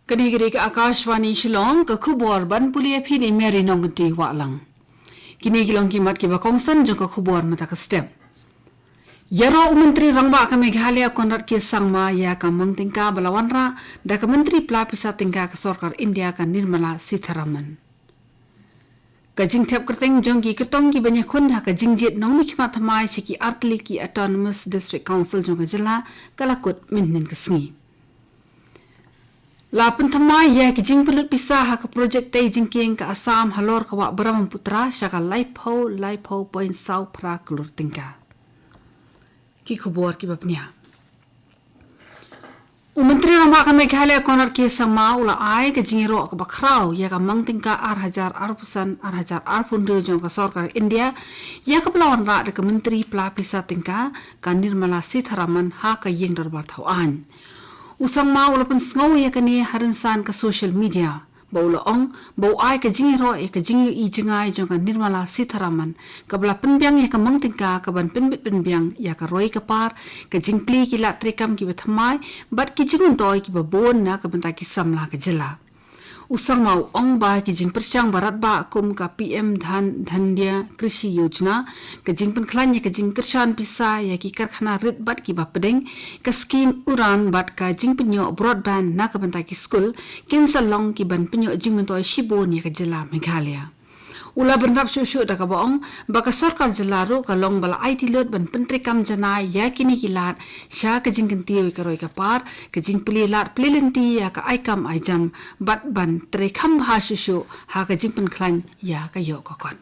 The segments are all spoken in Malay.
Kini-kini ke AKASHVANIS SHILLONG ke kubur ban pulia pini meri nongti walang. Kini kilong kimat ki bakongsan jong ke kubur mata ke step. Yaro Menteri Rangba ke Meghalaya konrat ke sangma ya ke mengtingka balawanra da ke Menteri Pelapisa tingka ke Sarkar India ke Nirmala Sitharaman. Kajing tiap kerteng jong ki ketong ki banyak kun ha kajing jet nong mikmat thamai siki artli ki Autonomous District Council jong ke jela kalakut minnin kesengi. Lapan thamai ya ki jing pelut pisah ha ke projek tay jingking ke Assam halor ke wak Beramang Putra syaka laipo point sau pra kelur tingka. Ki kubur ki bapnya. Menteri Rangba ke Meghalaya konar ke sama ula ai ke jingiro ke bakrau ya ke mangtingka arpun jong ke Sarkar India ya ke pelawan ra ke Menteri Pelapisa tingka ke Nirmala Sitharaman ha ke yeng darbar tauan. Usang ma ula pun sngau ya ke ni harinsan ke social media. Bau ong, bau ai ke jingiro ke jingi i jengai jong ke Nirmala Sitharaman ke bela penbiang ya ke mangtingka ke ban penbit penbiang ya ke roi ke par ke jingpli ki lat trekam ki bethamai bat ki jingun toy ki babon na ke bentai ki samla ke jela. Usang mau ong ba ki jing persyang barat ba kum ka PM Dhandya Krishi Yojana ke jing penklan ya ke jing kershan pisa ya ki karkhana rit bat ki ba pedeng ke skim uran bat ka jing penyo broadband na ke bentai ki school SHILLONG ki ban penyo jing mentoy shibon ya ke jela Meghalaya. Ula bernap syuk da ka baong baka Sarkar jelaru ka long bala IT lot ban pentri kam janai ya kini kilat sya ke jing kentiwi ka roi ka par ke jing pelilat pelilenti ya ka aikam aijam bat ban tre kham ha syuk ha ka jing penklan ya ka yo kokon.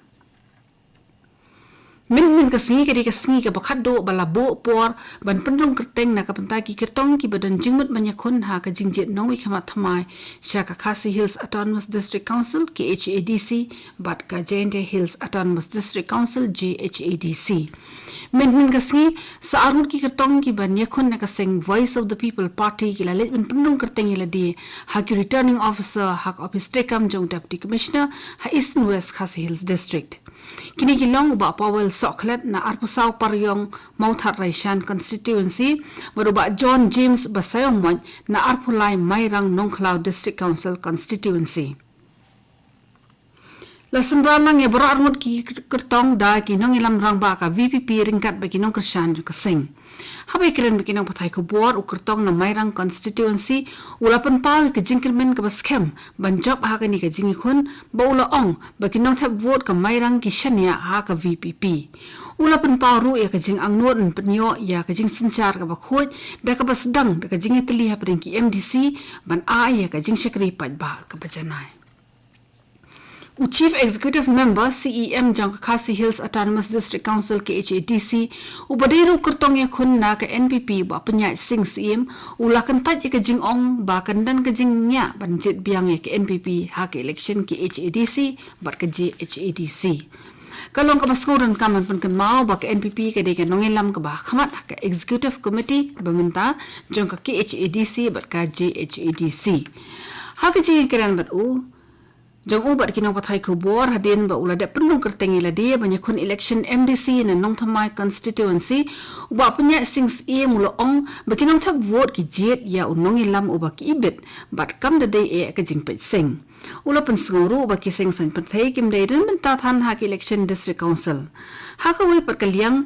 Min ke singi ke bakat do bala bo por ban pendung kerteng na ka pentaki kertong ki badan jingmut banyakun ha ka jingjet nongwi khamat thamai sya ka Khasi Hills Autonomous District Council KHADC bat ka Jaintia Hills Autonomous District Council JHADC. Min ke singi sa arut ki kertong ki banyakun na ka sing Voice of the People Party ki lalit ban pendung kerteng ila di ha ki returning officer ha ka office trekam jong deputy commissioner ha East and West Khasi Hills District. Kini kilong ba Powell Soklet na Arpusau Paryong Mauthat Raishan constituency beruba John James Basayong Mon na Arpulai Mairang Nongklau District Council constituency. Lasendra lang ya berat ngut ki kertong da ki nong ilam Rangba ka VPP ringkat bagi nong kershan ke sing. Habai keren bagi nong patai ke buar u kertong na Mairang constituency ulapan pawi ke jingkirmen ke baskem banjab ha ka ni ke jingikun ba ula ong bagi nong thap vote ke Mairang ki shania ha ka VPP. Ulapan paru ya ke jing angnut penyo ya ke jing sencar ke bakhoj da ke basdang da ke jing itli ha pedeng ki MDC ban a ya ke jing syakri pat ba ke bajanai. Chief Executive Member CEM jang Khasi Hills Autonomous District Council KHADC ubadiru kertong ya kun na ke NPP ba penyai sing CEM ulakan tat ya ke jing ong ba kandan ke jing nya banjit biang ya ke NPP ha ke election KHADC bat ke JHADC. Kalong ke masnguran kaman penken mau ba ke NPP ke deke nongelam ke ba khamat ke Executive Committee berminta jang ke KHADC bat ke JHADC. Ha ke jing keran bat jang ubat kinong patai kubur hadin ba ulada pendung kertengi ladi banyakun election MDC na nong thamai constituency uba punya sings e mulo ong bakinong thap vote ki jet ya unong ilam uba ki ibit bat kam da day e ka jing pet sing ula pen snguru uba ki sing san patai kim day den benta than ha ki election district council ha ka wi pat kaliang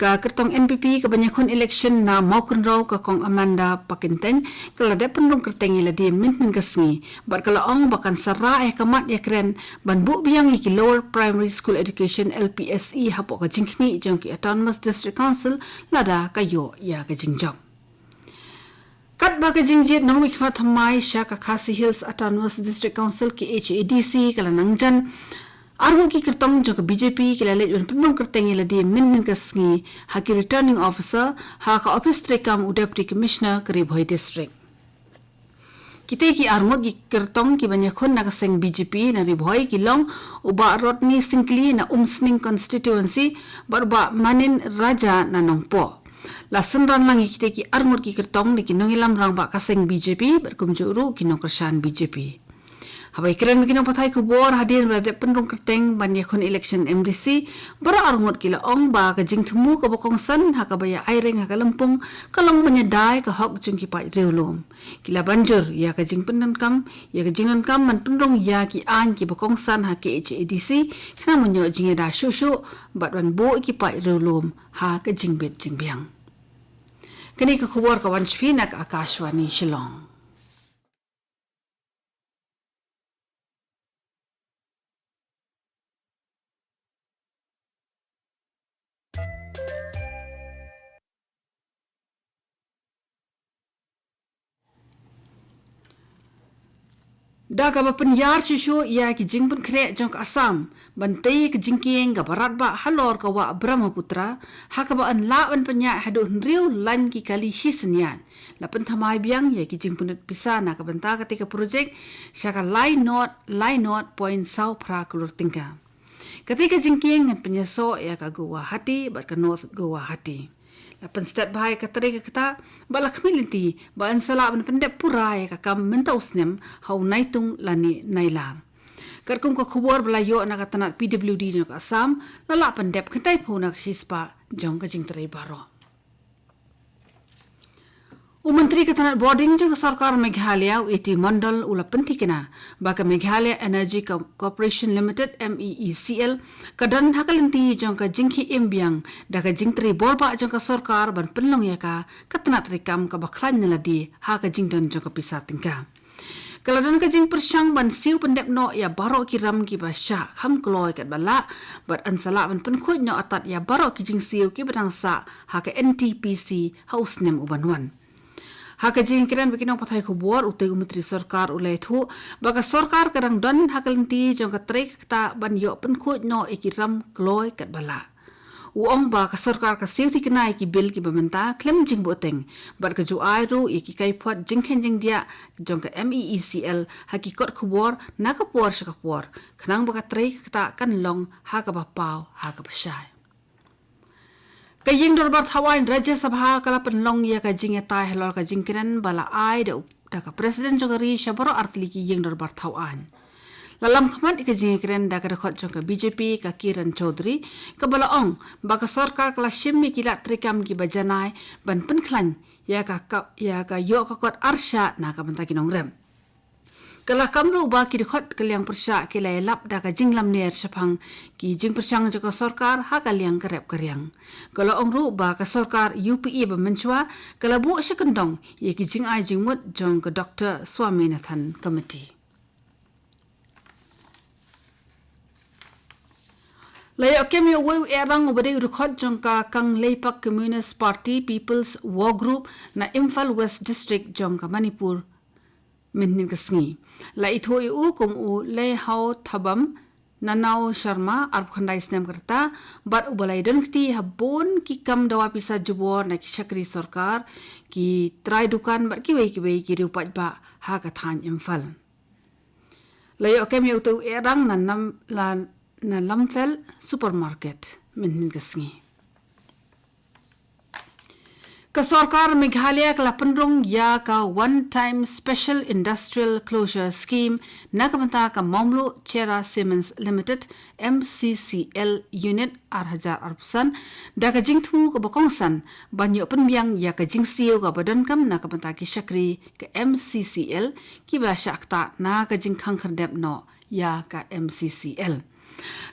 ka kertong NPP ke banyakun election na maukun raw ka kong Amanda Pakinten kala da pendung kerteng ila di minten kesngi bat kala ong bakan sarra kamat ya kren ban bu biang ki lower primary school education LPSE hapo ka jingkmi jong ki Autonomous District Council lada kayo ya ka jingjong kat ba ka jingjet nong mikmat thamai sya ka Khasi Hills Autonomous District Council ki HADC kala nangjan Arhu ki kertong jong ke BJP kilalit ban pendung kerteng ila di min kesngi ha ki returning officer ha ka office trekam deputy commissioner ke Ribhoi district. Kita ki armut ki kertong ki banyakun na kaseng BJP na Ribhoi ki long uba Rodney Singli na Umsning constituency barba Manin Raja na Nongpo. Lasan ran lang kita ki armut ki kertong ni ki nongilam Rangba kaseng BJP berkumjuru ki nong kershan BJP. Habai keren bikin pathai kubor hadir berada penrung kerteng banyak kon election MDC bara arngot kila ong ba ka jing themu ka bokong san ha ka baya aireng ha ka lempung kalong menyedai ka hok jung ki pai reulom kila banjur ya ka jing pendan kam ya ka jingan kam man penrung ya ki an ki bokong san ha ke HADC kana menyo jing da shu bat wan bo ki pai reulom ha ka jing bet jing biang kini ka kubor ka wan shpi nak Akashvani Shillong. Daga ba penyar susu ya ki jing pun kre jong Assam bantai ki jingkieng ga barat ba halor ka wa Brahmaputra haka ba an la ban penya hadu riu lan ki kali shisnyan la pen thamai biang ya ki jing pun pisana ka banta ketika projek syaka lai not point sau pra kulur tingka ketika jingkieng ngan penyeso ya ka Guwahati bat ka North Guwahati lapan stat bahai kateri kata balak milinti ba an sala ban pendep purai ka kam menta usnem hau naitung lani nailar karkum ka khubor belayo na katanat PWD jong Assam lala pendep kentai phuna sispa jong ka jingtrai baro Menteri Ketanat Boarding jong Sarkar Meghalaya UT Mandal ula pentikena baka Meghalaya Energy Corporation Limited MEECL kadan hakalenti jong ka jinghi imbiang daga jingtri borba jong ka sarkar ban penlong ya ka katanat rekam ka baklan naladi ha ka jingdan jong ka pisatingka kaladan ka jing persyang ban siu pendep no ya baro kiram ki basya kham kloy kat bala bat ansala ban penkhut no atat ya baro ki jing siu ki badang sa ha ka NTPC haus nem ubanwan haka jing kiran bikin pathai khubor utai Menteri Sarkar ulai thu baka sarkar kadang don hakalenti jong ka trek ta ban yo penkhut no ikiram kloy kat bala uong ba ka sarkar ka siu thikenai ki bil ki bamenta klem jing boteng bar ka ju ai ru iki kai phot jing khen jing dia jong ka MEECL hakikot khubor na ka por sha ka por khnang ba ka trek ta kan long ha ka ba pau ha ka ba shai Kaying dorbar thawain Raja Sabha kala penlong ya ka jing eta helor ka jing kiran bala ai da ka presiden jogari shabaro artli ki ying dorbar thawan lalam khamat ka jing kiran da ka khot jong ka BJP ka Kiran Chaudhary ka bala ong ba ka sarkar kala shimmi ki la trikam ki bajanai ban penklan ya ka yo ka kot arsha na ka banta kinong rem kala kamru ba ki khot kaliang persya ki lai lap da ka jinglam ner sapang ki jing persyang jaka sarkar ha kaliang karep karyang kala ongru ba ka sarkar UPE ba menchwa kala bu sekendong ye ki jing ai jing mut jong ka Dr. Swaminathan Committee Layo kemi weu erang ubade urkhot jong ka kang leipak Communist Party People's War Group na Imphal West District jong ka Manipur Minhin kasngi la itho u kum u le hau thabam nanau Sharma arp khandai snem karta bat ubalai dan kti habon ki kam dawa pisa jubor na ki shakri sarkar ki trai dukan bat ki wei ki rupat ba ha ka than Imphal layo kem yu tu erang na lamfel supermarket Minhin kasngi ka sarkar Meghalaya kala penrong ya ka one time special industrial closure scheme na kamanta ka Mamlu Chera Cements Limited MCCL unit arhajar arpusan da ka jingthmu ka bokongsan banyo penbiang ya ka jingsiu ka badan kam na kamanta ki shakri ka MCCL ki ba shakta na ka jingkhang khandep no ya ka MCCL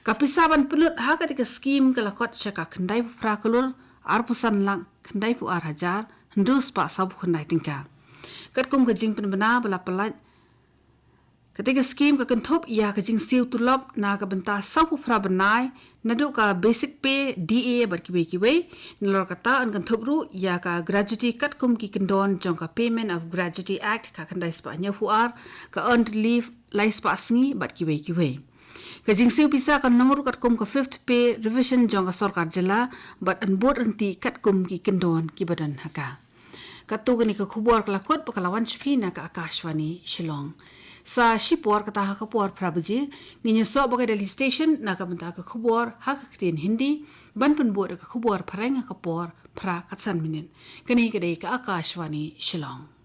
kapisaban pelut ha ka tika scheme kala kot shaka khandai prakulur arpusan lang khandai pu arhajar ndus pa sabu khandai tingka katkum ka jing penbena bala pelat ketika scheme ka kenthop ya ka jing siu tulop na ka benta sabu fra benai nadu ka basic pay DA barkiwe nilor kata an kenthop ru ya ka gratuity katkum ki kendon jong ka payment of gratuity act ka khandai spa nya fuar ka earned leave lai spa sngi barkiwe Kajing siu pisa kan nomor katkum ka 5th pay revision jong ka sarkar jela bat an board anti katkum ki kendon ki badan haka katu gani ka khubor kalakot pakalawan shpi na ka Akashvani Shillong sa shipor kata ha kapor prabuji nginya so bagai Delhi station na ka banta ka khubor ha ka ktin Hindi ban pun board ka khubor parang ka kapor pra katsan minin kani kadai ka Akashvani Shillong